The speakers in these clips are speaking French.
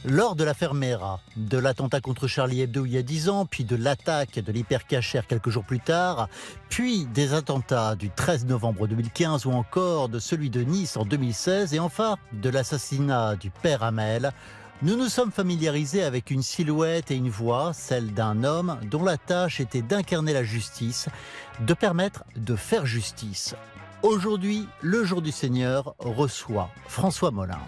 Lors de l'affaire Mera, de l'attentat contre Charlie Hebdo il y a 10 ans, puis de l'attaque de l'hypercacher quelques jours plus tard, puis des attentats du 13 novembre 2015 ou encore de celui de Nice en 2016 et enfin de l'assassinat du père Hamel, nous nous sommes familiarisés avec une silhouette et une voix, celle d'un homme dont la tâche était d'incarner la justice, de permettre de faire justice. Aujourd'hui, le Jour du Seigneur reçoit François Molins.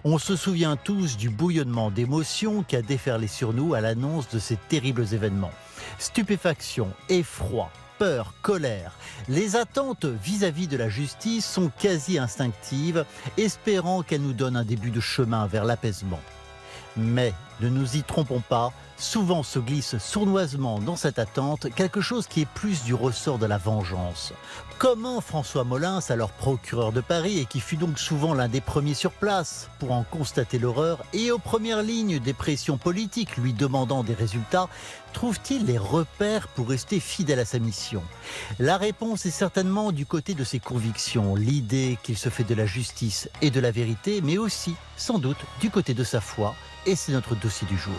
On se souvient tous du bouillonnement d'émotions qui a déferlé sur nous à l'annonce de ces terribles événements. Stupéfaction, effroi, peur, colère. Les attentes vis-à-vis de la justice sont quasi instinctives, espérant qu'elle nous donne un début de chemin vers l'apaisement. Mais, ne nous y trompons pas, souvent se glisse sournoisement dans cette attente quelque chose qui est plus du ressort de la vengeance. Comment François Molins, alors procureur de Paris et qui fut donc souvent l'un des premiers sur place pour en constater l'horreur et aux premières lignes des pressions politiques lui demandant des résultats, trouve-t-il les repères pour rester fidèle à sa mission? La réponse est certainement du côté de ses convictions, l'idée qu'il se fait de la justice et de la vérité, mais aussi, sans doute, du côté de sa foi, et c'est notre dossier du jour.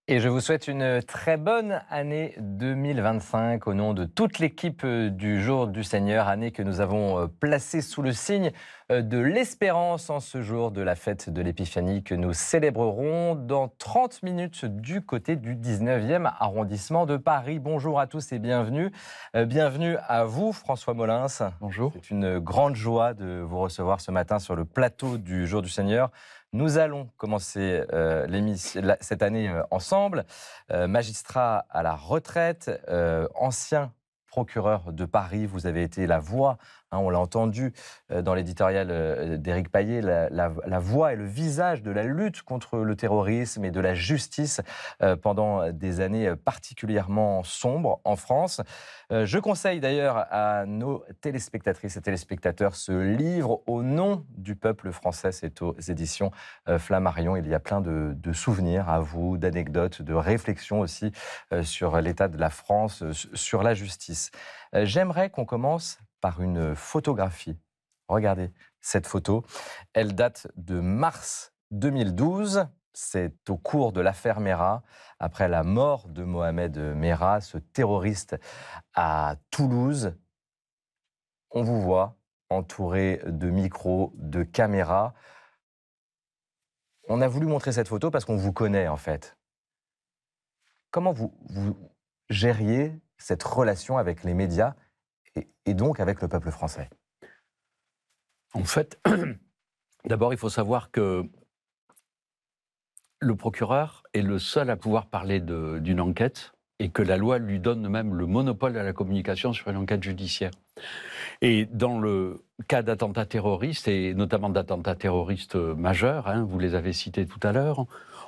Et je vous souhaite une très bonne année 2025 au nom de toute l'équipe du Jour du Seigneur, année que nous avons placée sous le signe de l'espérance en ce jour de la fête de l'Épiphanie que nous célébrerons dans 30 minutes du côté du 19e arrondissement de Paris. Bonjour à tous et bienvenue. Bienvenue à vous, François Molins. Bonjour. C'est une grande joie de vous recevoir ce matin sur le plateau du Jour du Seigneur. Nous allons commencer cette année ensemble. Magistrat à la retraite, ancien procureur de Paris, vous avez été la voix, on l'a entendu dans l'éditorial d'Éric Payet, la voix et le visage de la lutte contre le terrorisme et de la justice pendant des années particulièrement sombres en France. Je conseille d'ailleurs à nos téléspectatrices et téléspectateurs ce livre au nom du peuple français. C'est aux éditions Flammarion. Il y a plein de souvenirs à vous, d'anecdotes, de réflexions aussi sur l'état de la France, sur la justice. J'aimerais qu'on commence par une photographie. Regardez cette photo. Elle date de mars 2012. C'est au cours de l'affaire Mera, après la mort de Mohamed Merah, ce terroriste à Toulouse. On vous voit entouré de micros, de caméras. On a voulu montrer cette photo parce qu'on vous connaît en fait. Comment vous gériez cette relation avec les médias et donc avec le peuple français? En fait, d'abord, il faut savoir que le procureur est le seul à pouvoir parler d'une enquête et que la loi lui donne même le monopole à la communication sur une enquête judiciaire. Et dans le cas d'attentats terroristes, et notamment d'attentats terroristes majeurs, vous les avez cités tout à l'heure,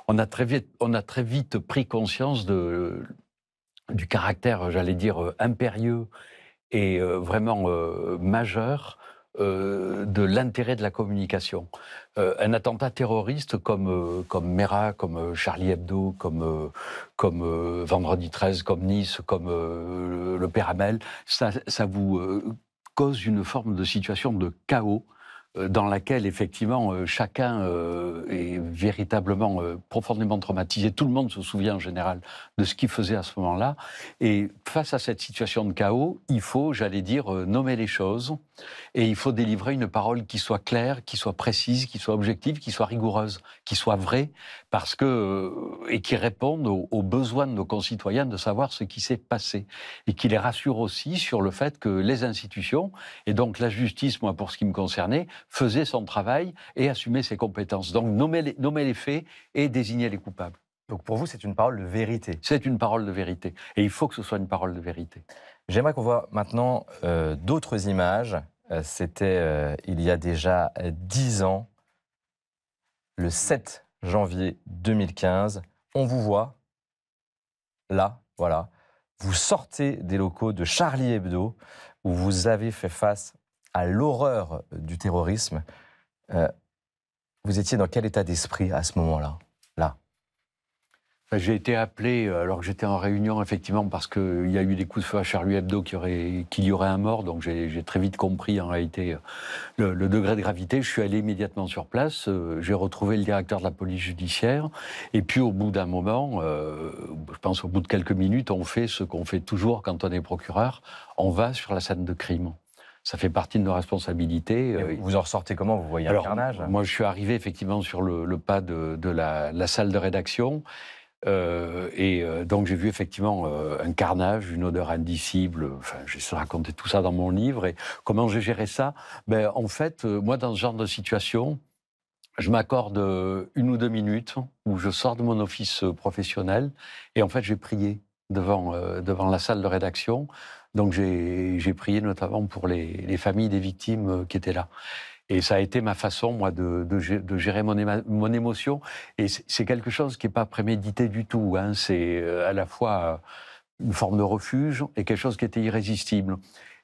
on a très vite pris conscience du caractère, j'allais dire, impérieux et vraiment majeur de l'intérêt de la communication. Un attentat terroriste comme Mera, comme Charlie Hebdo, comme Vendredi 13, comme Nice, comme le père Hamel, ça vous cause une forme de situation de chaos dans laquelle, effectivement, chacun est véritablement profondément traumatisé. Tout le monde se souvient, en général, de ce qu'il faisait à ce moment-là. Et face à cette situation de chaos, il faut, j'allais dire, nommer les choses. Et il faut délivrer une parole qui soit claire, qui soit précise, qui soit objective, qui soit rigoureuse, qui soit vraie, et qui réponde aux besoins de nos concitoyens de savoir ce qui s'est passé. Et qui les rassure aussi sur le fait que les institutions, et donc la justice, moi, pour ce qui me concernait, faisait son travail et assumait ses compétences. Donc nommer les faits et désigner les coupables. Donc pour vous, c'est une parole de vérité? C'est une parole de vérité. Et il faut que ce soit une parole de vérité. J'aimerais qu'on voit maintenant d'autres images. C'était il y a déjà 10 ans, le 7 janvier 2015. On vous voit là, voilà. Vous sortez des locaux de Charlie Hebdo où vous avez fait face à l'horreur du terrorisme. Vous étiez dans quel état d'esprit à ce moment-là? J'ai été appelé, alors que j'étais en réunion, effectivement, parce qu'il y a eu des coups de feu à Charlie Hebdo qu'il y aurait un mort. Donc j'ai très vite compris, en réalité, le degré de gravité. Je suis allé immédiatement sur place. J'ai retrouvé le directeur de la police judiciaire. Et puis, au bout d'un moment, je pense au bout de quelques minutes, on fait ce qu'on fait toujours quand on est procureur. On va sur la scène de crime. Ça fait partie de nos responsabilités. Et vous en ressortez comment? Vous voyez un carnage? Moi, je suis arrivé effectivement sur le pas de la salle de rédaction. Donc j'ai vu effectivement un carnage, une odeur indicible. Enfin, j'ai raconté tout ça dans mon livre. Et comment j'ai géré ça? En fait, moi, dans ce genre de situation, je m'accorde 1 ou 2 minutes où je sors de mon office professionnel. Et en fait, j'ai prié devant la salle de rédaction. Donc j'ai prié notamment pour les familles des victimes qui étaient là. Et ça a été ma façon, moi, de gérer mon émotion. Et c'est quelque chose qui n'est pas prémédité du tout. Hein. C'est à la fois une forme de refuge et quelque chose qui était irrésistible.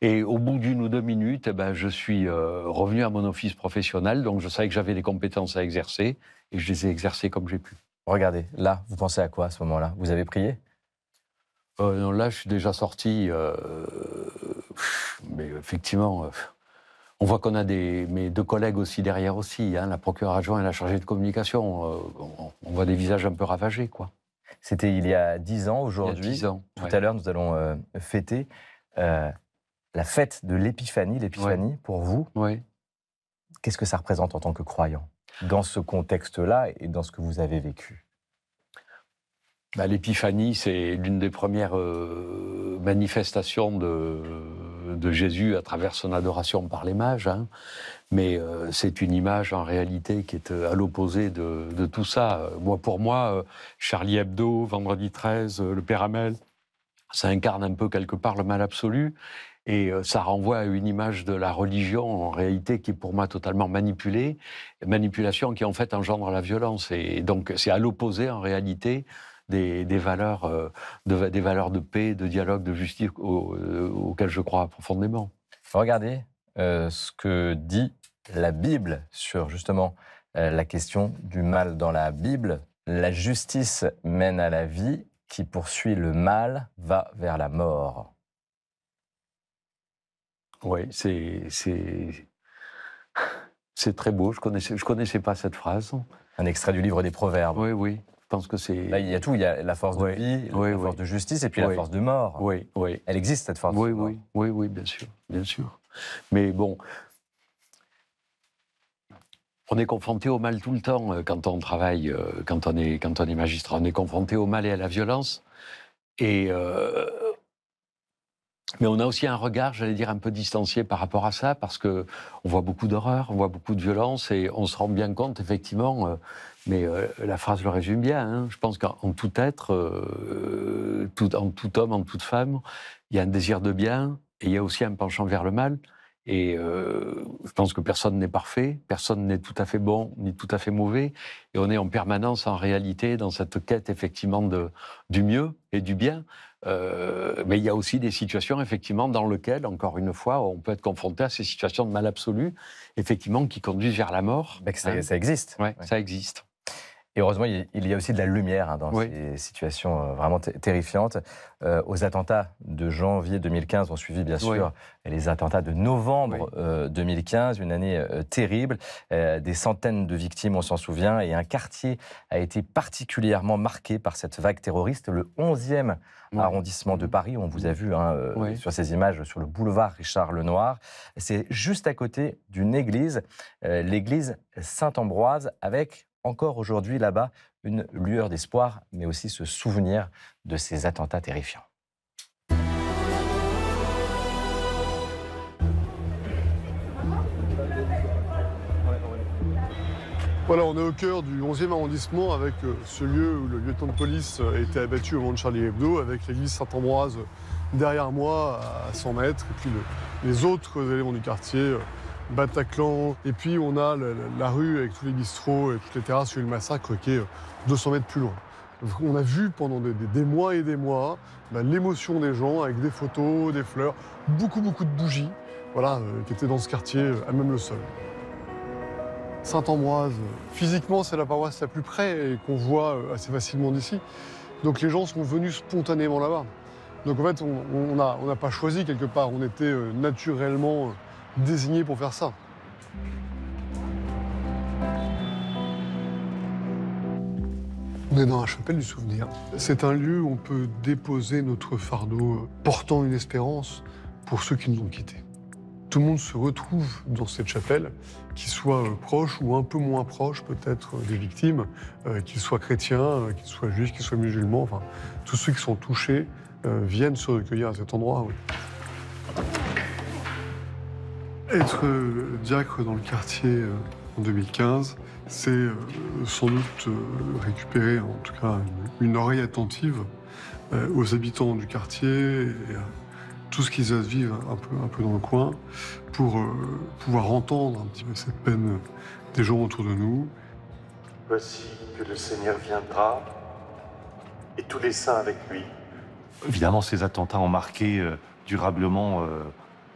Et au bout d'1 ou 2 minutes, je suis revenu à mon office professionnel. Donc je savais que j'avais des compétences à exercer et je les ai exercées comme j'ai pu. Regardez, là, vous pensez à quoi à ce moment-là? Vous avez prié? Non, là, je suis déjà sorti. Mais effectivement... On voit qu'on a mes 2 collègues aussi derrière aussi, hein, la procureure adjointe et la chargée de communication. On voit des visages un peu ravagés, quoi. C'était il y a 10 ans aujourd'hui. Il y a 10 ans. Tout à l'heure, nous allons fêter la fête de l'Épiphanie. L'Épiphanie, pour vous, qu'est-ce que ça représente en tant que croyant dans ce contexte-là et dans ce que vous avez vécu? L'Épiphanie, c'est l'une des premières manifestations de Jésus à travers son adoration par les mages. Hein. Mais c'est une image, en réalité, qui est à l'opposé de tout ça. Pour moi, Charlie Hebdo, Vendredi 13, le Père Hamel, ça incarne un peu quelque part le mal absolu. Et ça renvoie à une image de la religion, en réalité, qui est pour moi totalement manipulée. Manipulation qui, en fait, engendre la violence. Et donc, c'est à l'opposé, en réalité, des valeurs de paix, de dialogue, de justice auxquelles je crois profondément. Regardez ce que dit la Bible sur justement la question du mal dans la Bible. La justice mène à la vie, qui poursuit le mal va vers la mort. Oui, c'est très beau. Je connaissais pas cette phrase. Un extrait du livre des Proverbes. Oui. Je pense que c'est... Là, il y a tout. Il y a la force de vie, la force de justice et puis la force de mort. Oui. Elle existe, cette force de mort. Oui, bien sûr. Mais bon, on est confronté au mal tout le temps quand on travaille, quand on est magistrat. On est confronté au mal et à la violence. Mais on a aussi un regard, j'allais dire, un peu distancié par rapport à ça, parce qu'on voit beaucoup d'horreur, on voit beaucoup de violence, et on se rend bien compte, effectivement, mais la phrase le résume bien, hein, je pense qu'en tout être, en tout homme, en toute femme, il y a un désir de bien, et il y a aussi un penchant vers le mal. Et je pense que personne n'est parfait, personne n'est tout à fait bon, ni tout à fait mauvais, et on est en permanence, en réalité, dans cette quête, effectivement, du mieux et du bien. Mais il y a aussi des situations, effectivement, dans lesquelles, encore une fois, on peut être confronté à ces situations de mal absolu, effectivement, qui conduisent vers la mort. Ça existe. Ouais. Ça existe. Et heureusement, il y a aussi de la lumière dans ces situations vraiment terrifiantes. Aux attentats de janvier 2015 ont suivi, bien sûr, les attentats de novembre 2015, une année terrible. Des centaines de victimes, on s'en souvient, et un quartier a été particulièrement marqué par cette vague terroriste, le 11e arrondissement de Paris. On vous a vu sur ces images sur le boulevard Richard Lenoir. C'est juste à côté d'une église, l'église Saint-Ambroise, avec encore aujourd'hui là-bas une lueur d'espoir, mais aussi ce souvenir de ces attentats terrifiants. Voilà, on est au cœur du 11e arrondissement avec ce lieu où le lieutenant de police a été abattu au moment de Charlie Hebdo, avec l'église Saint-Ambroise derrière moi à 100 mètres, et puis les autres éléments du quartier, Bataclan, et puis on a la rue avec tous les bistrots et toutes les terrasses où il y a eu le massacre qui est 200 mètres plus loin. On a vu pendant des mois et des mois l'émotion des gens avec des photos, des fleurs, beaucoup de bougies, qui étaient dans ce quartier à même le sol. Saint-Ambroise, physiquement c'est la paroisse la plus près et qu'on voit assez facilement d'ici. Donc les gens sont venus spontanément là-bas. Donc en fait, on n'a pas choisi quelque part, on était naturellement désignés pour faire ça. On est dans la chapelle du souvenir. C'est un lieu où on peut déposer notre fardeau portant une espérance pour ceux qui nous ont quittés. Tout le monde se retrouve dans cette chapelle, qu'ils soient proches ou un peu moins proches peut-être des victimes, qu'ils soient chrétiens, qu'ils soient juifs, qu'ils soient musulmans, enfin, tous ceux qui sont touchés viennent se recueillir à cet endroit. Oui. Être diacre dans le quartier en 2015, c'est sans doute récupérer en tout cas une oreille attentive aux habitants du quartier et à tout ce qui se vit un peu dans le coin pour pouvoir entendre un petit peu cette peine des gens autour de nous. Voici que le Seigneur viendra et tous les saints avec lui. Évidemment, ces attentats ont marqué durablement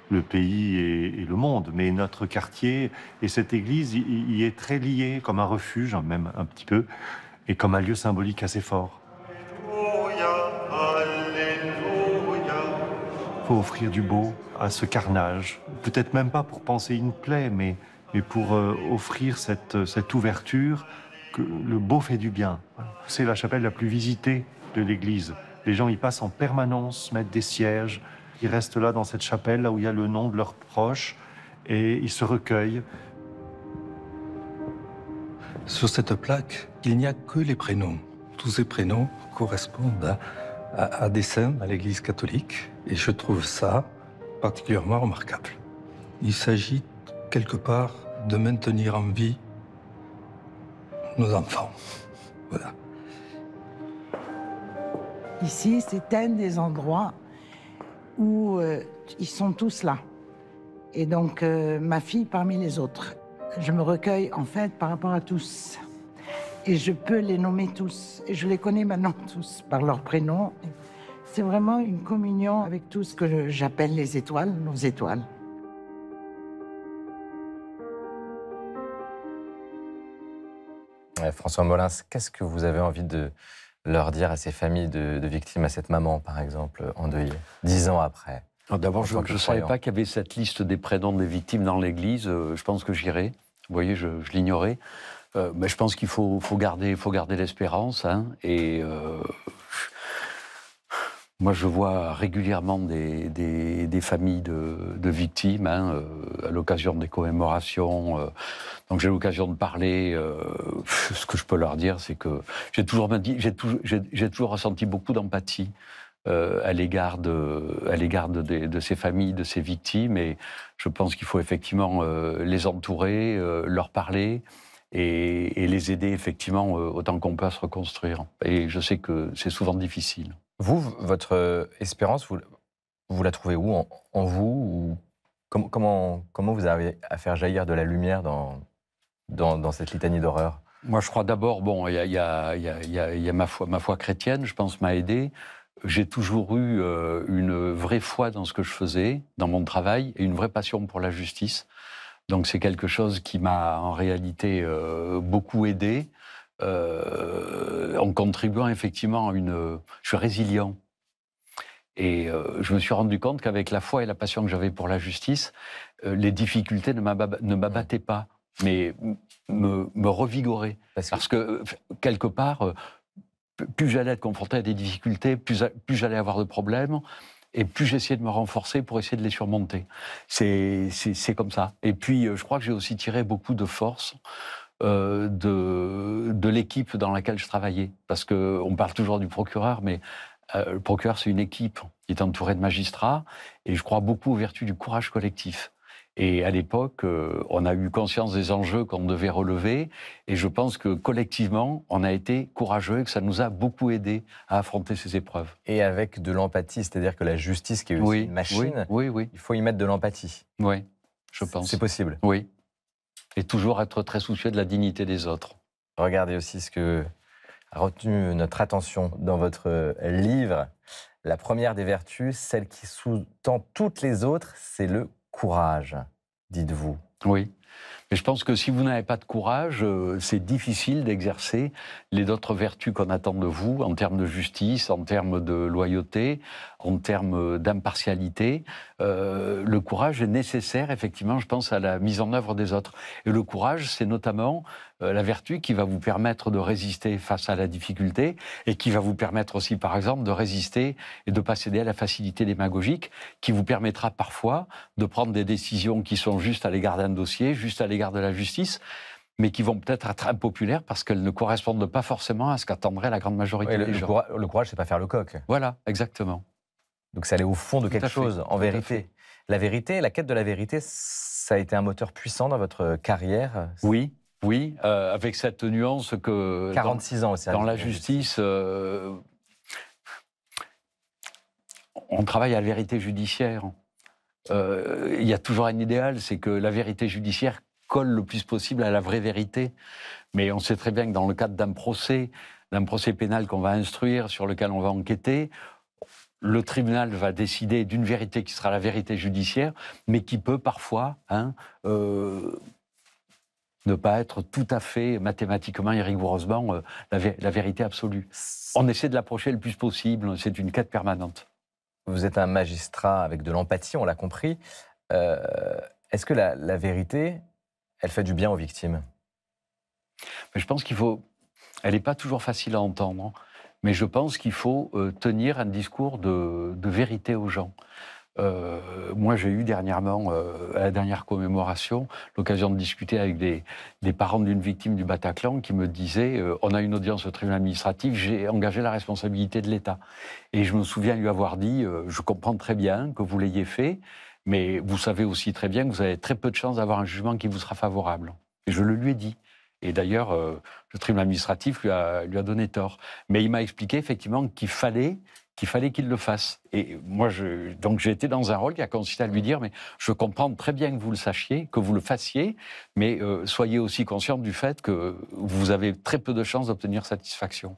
le pays et le monde, mais notre quartier et cette église y est très lié comme un refuge, même un petit peu, et comme un lieu symbolique assez fort. Il faut offrir du beau à ce carnage, peut-être même pas pour panser une plaie, mais pour offrir cette ouverture que le beau fait du bien. C'est la chapelle la plus visitée de l'église. Les gens y passent en permanence, mettent des sièges. Ils restent là dans cette chapelle, là où il y a le nom de leurs proches, et ils se recueillent. Sur cette plaque, il n'y a que les prénoms. Tous ces prénoms correspondent à des saints à l'Église catholique, et je trouve ça particulièrement remarquable. Il s'agit quelque part de maintenir en vie nos enfants. Voilà. Ici, c'est un des endroits où ils sont tous là. Et donc, ma fille parmi les autres. Je me recueille, en fait, par rapport à tous. Et je peux les nommer tous. Et je les connais maintenant tous, par leurs prénoms. C'est vraiment une communion avec tout ce que j'appelle les étoiles, nos étoiles. François Molins, qu'est-ce que vous avez envie de leur dire à ces familles de victimes, à cette maman, par exemple, endeuillée, 10 ans après? D'abord, je ne savais pas qu'il y avait cette liste des prénoms des victimes dans l'Église. Je pense que j'irai. Vous voyez, je l'ignorais. Mais je pense qu'il faut garder l'espérance. Hein, et moi, je vois régulièrement des familles de victimes à l'occasion des commémorations. Donc j'ai l'occasion de parler. Ce que je peux leur dire, c'est que j'ai toujours ressenti beaucoup d'empathie à l'égard de ces familles, de ces victimes. Et je pense qu'il faut effectivement les entourer, leur parler et les aider effectivement autant qu'on peut à se reconstruire. Et je sais que c'est souvent difficile. Vous, votre espérance, vous la trouvez où en vous, ou comment vous arrivez à faire jaillir de la lumière dans cette litanie d'horreur? Moi, je crois d'abord, bon, il y a ma foi chrétienne, je pense, m'a aidé. J'ai toujours eu une vraie foi dans ce que je faisais, dans mon travail, et une vraie passion pour la justice. Donc c'est quelque chose qui m'a en réalité beaucoup aidé, en contribuant effectivement à je suis résilient. Et je me suis rendu compte qu'avec la foi et la passion que j'avais pour la justice, les difficultés ne m'abattaient pas, mais me revigoraient. Parce que quelque part, plus j'allais être confronté à des difficultés, plus j'allais avoir de problèmes, et plus j'essayais de me renforcer pour essayer de les surmonter. C'est comme ça. Et puis, je crois que j'ai aussi tiré beaucoup de force de l'équipe dans laquelle je travaillais. Parce qu'on parle toujours du procureur, mais le procureur, c'est une équipe qui est entourée de magistrats, et je crois beaucoup aux vertus du courage collectif. Et à l'époque, on a eu conscience des enjeux qu'on devait relever, et je pense que collectivement, on a été courageux et que ça nous a beaucoup aidé à affronter ces épreuves. Et avec de l'empathie, c'est-à-dire que la justice, qui est aussi une machine, oui. Il faut y mettre de l'empathie. Oui, je pense. C'est possible. Oui. Et toujours être très soucieux de la dignité des autres. Regardez aussi ce que a retenu notre attention dans votre livre. La première des vertus, celle qui sous-tend toutes les autres, c'est le courage, dites-vous. Oui. Mais je pense que si vous n'avez pas de courage, c'est difficile d'exercer les autres vertus qu'on attend de vous en termes de justice, en termes de loyauté, en termes d'impartialité. Le courage est nécessaire, effectivement, je pense, à la mise en œuvre des autres. Et le courage, c'est notamment la vertu qui va vous permettre de résister face à la difficulté et qui va vous permettre aussi, par exemple, de résister et de ne pas céder à la facilité démagogique qui vous permettra parfois de prendre des décisions qui sont justes à l'égard d'un dossier, juste à l'égard de la justice, mais qui vont peut-être être impopulaires parce qu'elles ne correspondent pas forcément à ce qu'attendrait la grande majorité des gens. Le courage, c'est pas faire le coq. Voilà, exactement. Donc c'est aller au fond de quelque chose, en vérité. La vérité, la quête de la vérité, ça a été un moteur puissant dans votre carrière? Oui. Oui, avec cette nuance que 46 ans aussi. Dans la justice, on travaille à la vérité judiciaire. Il y a toujours un idéal, c'est que la vérité judiciaire colle le plus possible à la vraie vérité. Mais on sait très bien que dans le cadre d'un procès pénal qu'on va instruire, sur lequel on va enquêter, le tribunal va décider d'une vérité qui sera la vérité judiciaire, mais qui peut parfois ne pas être tout à fait mathématiquement et rigoureusement la vérité absolue. On essaie de l'approcher le plus possible, c'est une quête permanente. Vous êtes un magistrat avec de l'empathie, on l'a compris. Est-ce que la vérité, elle fait du bien aux victimes? Mais je pense qu'il faut... Elle n'est pas toujours facile à entendre, mais je pense qu'il faut tenir un discours de vérité aux gens. Moi, j'ai eu dernièrement, à la dernière commémoration, l'occasion de discuter avec des parents d'une victime du Bataclan qui me disaient on a une audience au tribunal administratif, j'ai engagé la responsabilité de l'État. Et je me souviens lui avoir dit je comprends très bien que vous l'ayez fait, mais vous savez aussi très bien que vous avez très peu de chances d'avoir un jugement qui vous sera favorable. Et je le lui ai dit. Et d'ailleurs, le tribunal administratif lui a donné tort. Mais il m'a expliqué effectivement qu'il fallait qu'il le fasse. Et moi, donc j'ai été dans un rôle qui a consisté à lui dire, mais je comprends très bien que vous le sachiez, que vous le fassiez, mais soyez aussi conscient du fait que vous avez très peu de chances d'obtenir satisfaction.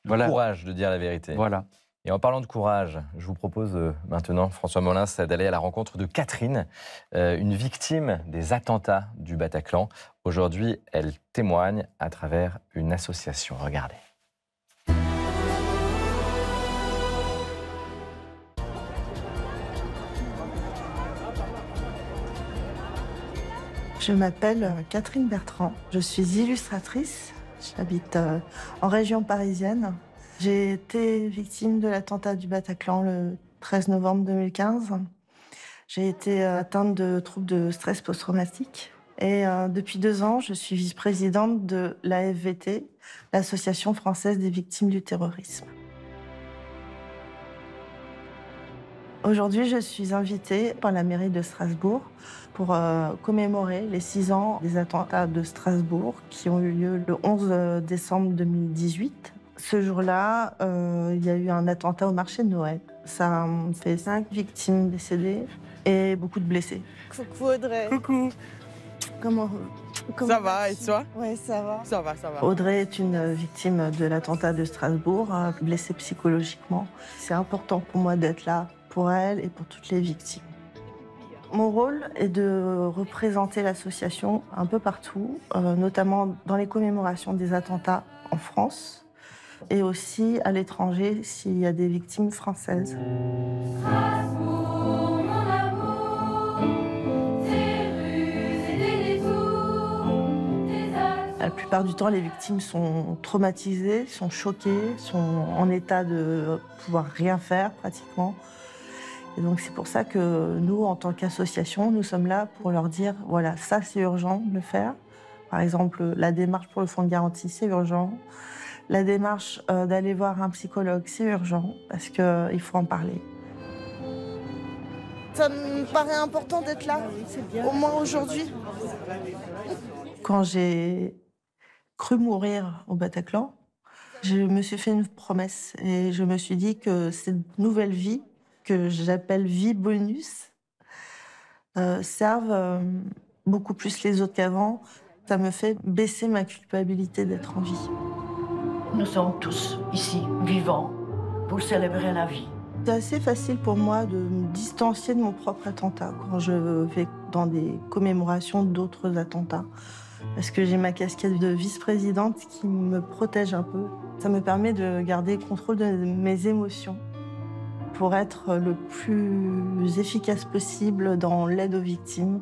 Voilà. Le courage de dire la vérité. Voilà. Et en parlant de courage, je vous propose maintenant, François Molins, d'aller à la rencontre de Catherine, une victime des attentats du Bataclan. Aujourd'hui, elle témoigne à travers une association. Regardez. Je m'appelle Catherine Bertrand, je suis illustratrice, j'habite en région parisienne. J'ai été victime de l'attentat du Bataclan le 13 novembre 2015. J'ai été atteinte de troubles de stress post-traumatique et depuis 2 ans, je suis vice-présidente de l'AFVT, l'Association française des victimes du terrorisme. Aujourd'hui, je suis invitée par la mairie de Strasbourg pour commémorer les 6 ans des attentats de Strasbourg qui ont eu lieu le 11 décembre 2018. Ce jour-là, il y a eu un attentat au marché de Noël. Ça fait 5 victimes décédées et beaucoup de blessés. Coucou Audrey. Coucou. Comment ça va et toi? Oui, ça va. Ça va. Audrey est une victime de l'attentat de Strasbourg, blessée psychologiquement. C'est important pour moi d'être là pour elle et pour toutes les victimes. Mon rôle est de représenter l'association un peu partout, notamment dans les commémorations des attentats en France et aussi à l'étranger s'il y a des victimes françaises. Strasbourg, mon amour, tes rues et tes détours, tes axes. La plupart du temps, les victimes sont traumatisées, sont choquées, sont en état de pouvoir rien faire pratiquement. Et donc c'est pour ça que nous, en tant qu'association, nous sommes là pour leur dire, voilà, ça c'est urgent de le faire. Par exemple, la démarche pour le fonds de garantie, c'est urgent. La démarche d'aller voir un psychologue, c'est urgent, parce qu'il faut en parler. Ça me paraît important d'être là, au moins aujourd'hui. Quand j'ai cru mourir au Bataclan, je me suis fait une promesse et je me suis dit que cette nouvelle vie, que j'appelle vie bonus, servent beaucoup plus les autres qu'avant. Ça me fait baisser ma culpabilité d'être en vie. Nous sommes tous ici, vivants, pour célébrer la vie. C'est assez facile pour moi de me distancier de mon propre attentat quand je vais dans des commémorations d'autres attentats. Parce que j'ai ma casquette de vice-présidente qui me protège un peu. Ça me permet de garder le contrôle de mes émotions pour être le plus efficace possible dans l'aide aux victimes.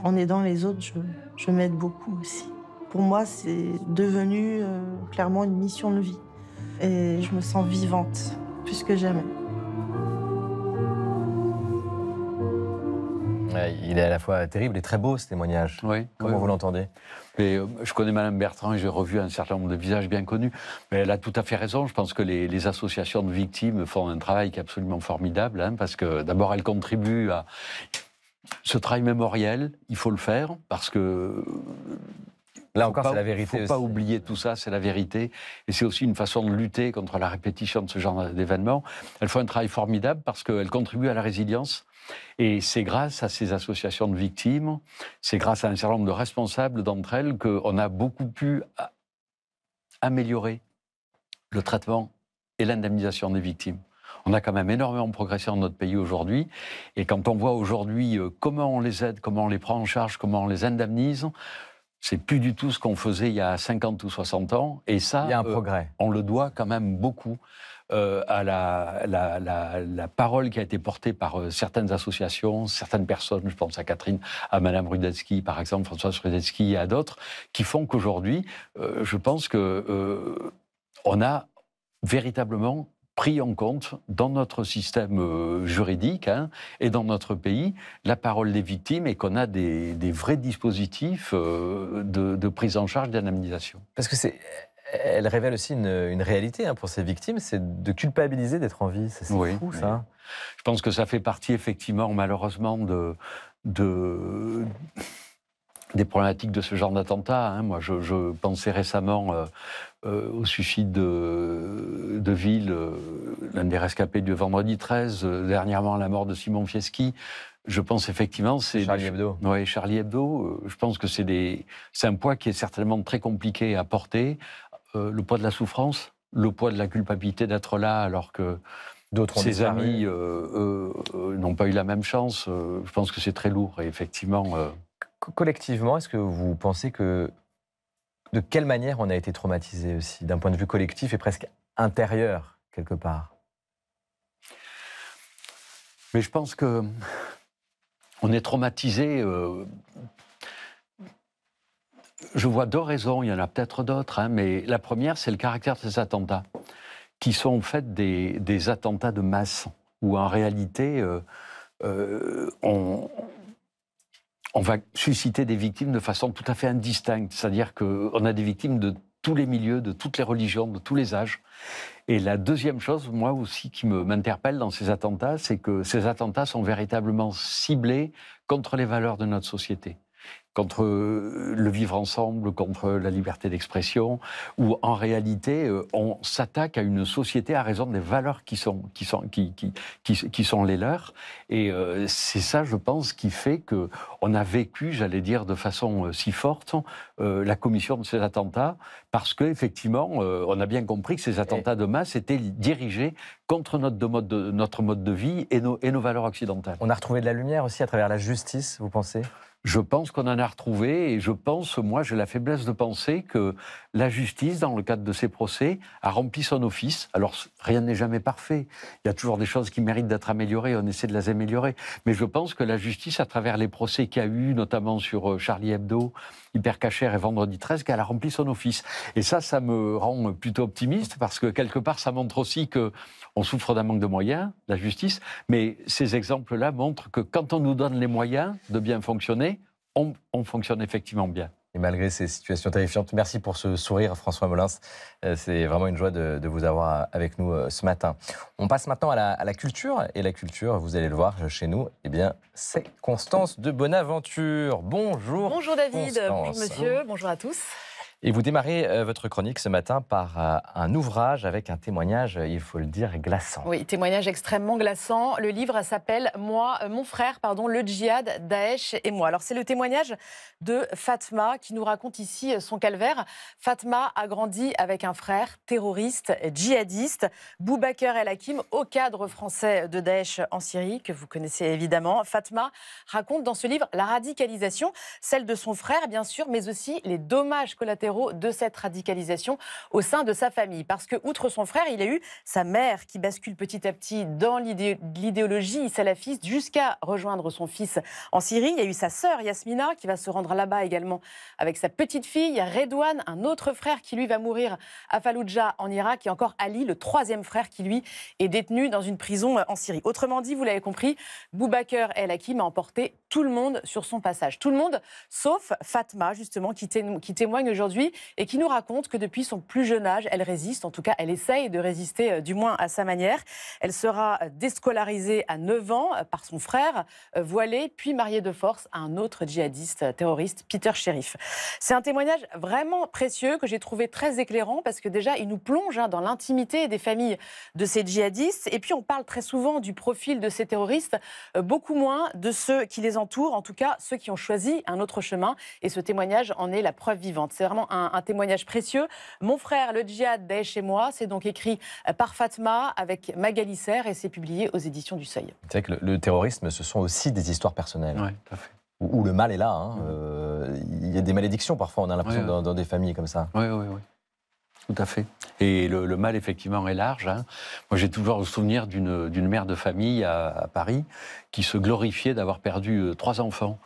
En aidant les autres, je m'aide beaucoup aussi. Pour moi, c'est devenu clairement une mission de vie. Et je me sens vivante, plus que jamais. Il est à la fois terrible et très beau, ce témoignage. Oui, Comment vous l'entendez? Mais, je connais Madame Bertrand et j'ai revu un certain nombre de visages bien connus. Mais elle a tout à fait raison. Je pense que les associations de victimes font un travail qui est absolument formidable, hein, parce que d'abord, elles contribuent à ce travail mémoriel. Il faut le faire parce que... Là encore, c'est la vérité Il ne faut pas oublier tout ça, c'est la vérité. Et c'est aussi une façon de lutter contre la répétition de ce genre d'événements. Elles font un travail formidable parce qu'elles contribuent à la résilience. Et c'est grâce à ces associations de victimes, c'est grâce à un certain nombre de responsables d'entre elles qu'on a beaucoup pu améliorer le traitement et l'indemnisation des victimes. On a quand même énormément progressé dans notre pays aujourd'hui. Et quand on voit aujourd'hui comment on les aide, comment on les prend en charge, comment on les indemnise, c'est plus du tout ce qu'on faisait il y a 50 ou 60 ans. Et ça, il y a un progrès. On le doit quand même beaucoup à la parole qui a été portée par certaines associations, certaines personnes, je pense à Catherine, à Madame Rudetsky, par exemple, Françoise Rudetsky et à d'autres, qui font qu'aujourd'hui, je pense qu'on a véritablement pris en compte dans notre système juridique et dans notre pays la parole des victimes et qu'on a des vrais dispositifs de prise en charge d'indemnisation. Parce que elle révèle aussi une réalité pour ces victimes, c'est de culpabiliser d'être en vie. C'est fou, ça. Je pense que ça fait partie, effectivement, malheureusement, des problématiques de ce genre d'attentat. Moi, je pensais récemment au suicide de Ville, l'un des rescapés du vendredi 13, dernièrement à la mort de Simon Fieschi. Je pense effectivement... c'est Charlie Hebdo. Oui, Charlie Hebdo. Je pense que c'est un poids qui est certainement très compliqué à porter. Le poids de la souffrance, le poids de la culpabilité d'être là alors que ses amis n'ont pas eu la même chance. Je pense que c'est très lourd et effectivement... Collectivement, est-ce que vous pensez que... De quelle manière on a été traumatisé aussi, d'un point de vue collectif et presque intérieur, quelque part? Mais je pense que on est traumatisé... Je vois deux raisons, il y en a peut-être d'autres, mais la première, c'est le caractère de ces attentats, qui sont en fait des attentats de masse, où en réalité, on va susciter des victimes de façon tout à fait indistincte. C'est-à-dire qu'on a des victimes de tous les milieux, de toutes les religions, de tous les âges. Et la deuxième chose, moi aussi, qui m'interpelle dans ces attentats, c'est que ces attentats sont véritablement ciblés contre les valeurs de notre société. Contre le vivre ensemble, contre la liberté d'expression, où en réalité, on s'attaque à une société à raison des valeurs qui sont les leurs. Et c'est ça, je pense, qui fait qu'on a vécu, j'allais dire, de façon si forte, la commission de ces attentats, parce qu'effectivement, on a bien compris que ces attentats de masse étaient dirigés contre notre mode de vie et nos valeurs occidentales. On a retrouvé de la lumière aussi à travers la justice, vous pensez ? Je pense qu'on en a retrouvé et je pense, moi, j'ai la faiblesse de penser que la justice, dans le cadre de ces procès, a rempli son office. Alors, rien n'est jamais parfait. Il y a toujours des choses qui méritent d'être améliorées, on essaie de les améliorer. Mais je pense que la justice, à travers les procès qu'il y a eu, notamment sur Charlie Hebdo, Hypercacher et Vendredi 13, qu'elle a rempli son office. Et ça me rend plutôt optimiste parce que quelque part, ça montre aussi qu'on souffre d'un manque de moyens, la justice. Mais ces exemples-là montrent que quand on nous donne les moyens de bien fonctionner, on fonctionne effectivement bien. Et malgré ces situations terrifiantes, merci pour ce sourire, François Molins. C'est vraiment une joie de vous avoir avec nous ce matin. On passe maintenant à la culture. Et la culture, vous allez le voir chez nous, eh bien, c'est Constance de Bonaventure. Bonjour. Bonjour David, Constance. bonjour monsieur, bonjour à tous. Et vous démarrez votre chronique ce matin par un ouvrage avec un témoignage, il faut le dire, glaçant. Oui, témoignage extrêmement glaçant. Le livre s'appelle Mon frère, le djihad, Daesh et moi. Alors c'est le témoignage de Fatma qui nous raconte ici son calvaire. Fatma a grandi avec un frère terroriste, djihadiste, Boubaker El Hakim, haut cadre français de Daesh en Syrie, que vous connaissez évidemment. Fatma raconte dans ce livre la radicalisation, celle de son frère bien sûr, mais aussi les dommages collatéraux de cette radicalisation au sein de sa famille. Parce que, outre son frère, il a eu sa mère qui bascule petit à petit dans l'idéologie salafiste jusqu'à rejoindre son fils en Syrie. Il y a eu sa sœur Yasmina qui va se rendre là-bas également avec sa petite fille. Il y a Redouane, un autre frère qui lui va mourir à Fallujah en Irak. Et encore Ali, le troisième frère qui lui est détenu dans une prison en Syrie. Autrement dit, vous l'avez compris, Boubaker El Hakim a emporté tout le monde sur son passage. Tout le monde, sauf Fatma, justement, qui témoigne aujourd'hui et qui nous raconte que depuis son plus jeune âge, elle résiste, en tout cas elle essaye de résister du moins à sa manière. Elle sera déscolarisée à 9 ans par son frère, voilée, puis mariée de force à un autre djihadiste terroriste, Peter Sherif. C'est un témoignage vraiment précieux que j'ai trouvé très éclairant parce que déjà il nous plonge dans l'intimité des familles de ces djihadistes et puis on parle très souvent du profil de ces terroristes, beaucoup moins de ceux qui les entourent, en tout cas ceux qui ont choisi un autre chemin et ce témoignage en est la preuve vivante. C'est vraiment un témoignage précieux. Mon frère, le djihad, Daesh et moi, c'est donc écrit par Fatma avec Magali Serre et c'est publié aux éditions du Seuil. C'est vrai que le terrorisme, ce sont aussi des histoires personnelles. Oui, tout à fait. Où le mal est là. Il y a des malédictions parfois, on a l'impression, dans des familles comme ça. Oui. Tout à fait. Et le mal, effectivement, est large. Moi, j'ai toujours le souvenir d'une mère de famille à Paris qui se glorifiait d'avoir perdu 3 enfants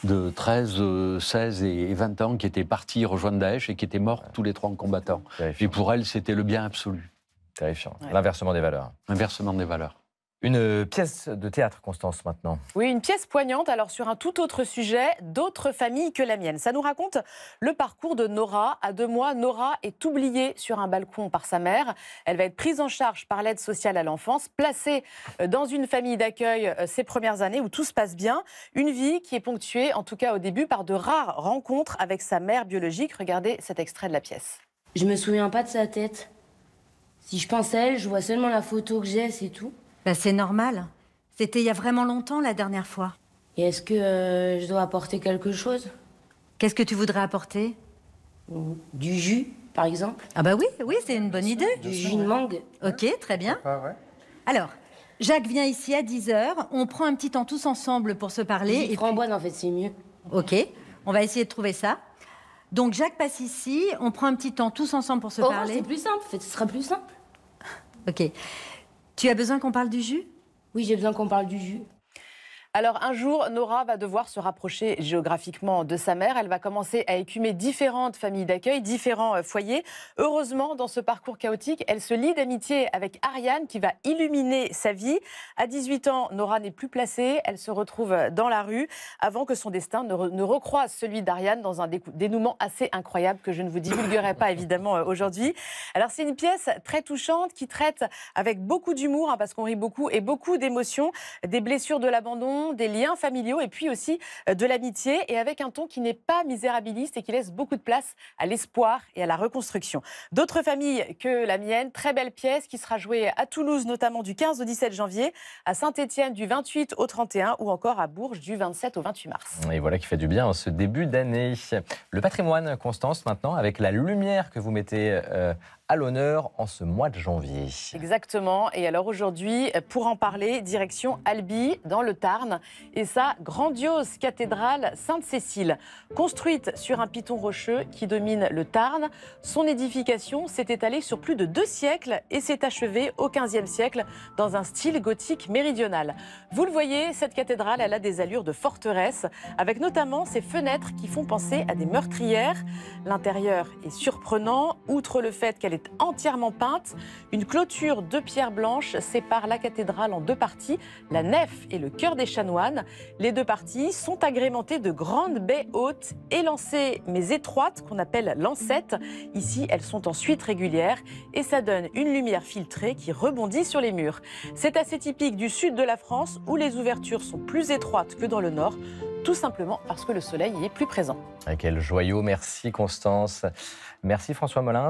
de 13, 16 et 20 ans qui étaient partis rejoindre Daesh et qui étaient morts tous les 3 en combattant. Terrifiant. Et pour elle, c'était le bien absolu. Terrifiant. Ouais. L'inversement des valeurs. Inversement des valeurs. Une pièce de théâtre, Constance, maintenant. Oui, une pièce poignante, alors sur un tout autre sujet, d'autres familles que la mienne. Ça nous raconte le parcours de Nora. À 2 mois, Nora est oubliée sur un balcon par sa mère. Elle va être prise en charge par l'aide sociale à l'enfance, placée dans une famille d'accueil ces premières années où tout se passe bien. Une vie qui est ponctuée, en tout cas au début, par de rares rencontres avec sa mère biologique. Regardez cet extrait de la pièce. Je me souviens pas de sa tête. Si je pense à elle, je vois seulement la photo que j'ai, c'est tout. Bah, c'est normal. C'était il y a vraiment longtemps la dernière fois. Et est-ce que je dois apporter quelque chose? Qu'est-ce que tu voudrais apporter? Du jus, par exemple. Ah bah oui, c'est une bonne idée. Du jus de mangue. Ok, très bien. Alors, Jacques vient ici à 10h. On prend un petit temps tous ensemble pour se parler. Et framboise, en fait, c'est mieux. Ok, on va essayer de trouver ça. Donc Jacques passe ici, on prend un petit temps tous ensemble pour se parler. C'est plus simple, en fait, ce sera plus simple. Ok. Tu as besoin qu'on parle du jus? Oui, j'ai besoin qu'on parle du jus. Alors un jour, Nora va devoir se rapprocher géographiquement de sa mère. Elle va commencer à écumer différentes familles d'accueil, différents foyers. Heureusement, dans ce parcours chaotique, elle se lie d'amitié avec Ariane qui va illuminer sa vie. À 18 ans, Nora n'est plus placée. Elle se retrouve dans la rue avant que son destin ne recroise celui d'Ariane dans un dénouement assez incroyable que je ne vous divulguerai pas évidemment aujourd'hui. Alors c'est une pièce très touchante qui traite avec beaucoup d'humour parce qu'on rit beaucoup et beaucoup d'émotions, des blessures de l'abandon, des liens familiaux et puis aussi de l'amitié et avec un ton qui n'est pas misérabiliste et qui laisse beaucoup de place à l'espoir et à la reconstruction. D'autres familles que la mienne, très belle pièce qui sera jouée à Toulouse notamment du 15 au 17 janvier, à Saint-Étienne du 28 au 31 ou encore à Bourges du 27 au 28 mars. Et voilà qui fait du bien en ce début d'année. Le patrimoine, Constance, maintenant, avec la lumière que vous mettez à l'honneur en ce mois de janvier. Exactement. Et alors aujourd'hui, pour en parler, direction Albi, dans le Tarn, et sa grandiose cathédrale Sainte-Cécile. Construite sur un piton rocheux qui domine le Tarn, son édification s'est étalée sur plus de 2 siècles et s'est achevée au XVe siècle dans un style gothique méridional. Vous le voyez, cette cathédrale, elle a des allures de forteresse, avec notamment ses fenêtres qui font penser à des meurtrières. L'intérieur est surprenant, outre le fait qu'elle elle est entièrement peinte. Une clôture de pierre blanche sépare la cathédrale en deux parties, la nef et le chœur des chanoines. Les deux parties sont agrémentées de grandes baies hautes, élancées mais étroites, qu'on appelle lancettes. Ici, elles sont ensuite régulières et ça donne une lumière filtrée qui rebondit sur les murs. C'est assez typique du sud de la France où les ouvertures sont plus étroites que dans le nord, tout simplement parce que le soleil y est plus présent. Quel joyau, merci Constance. Merci François Molins.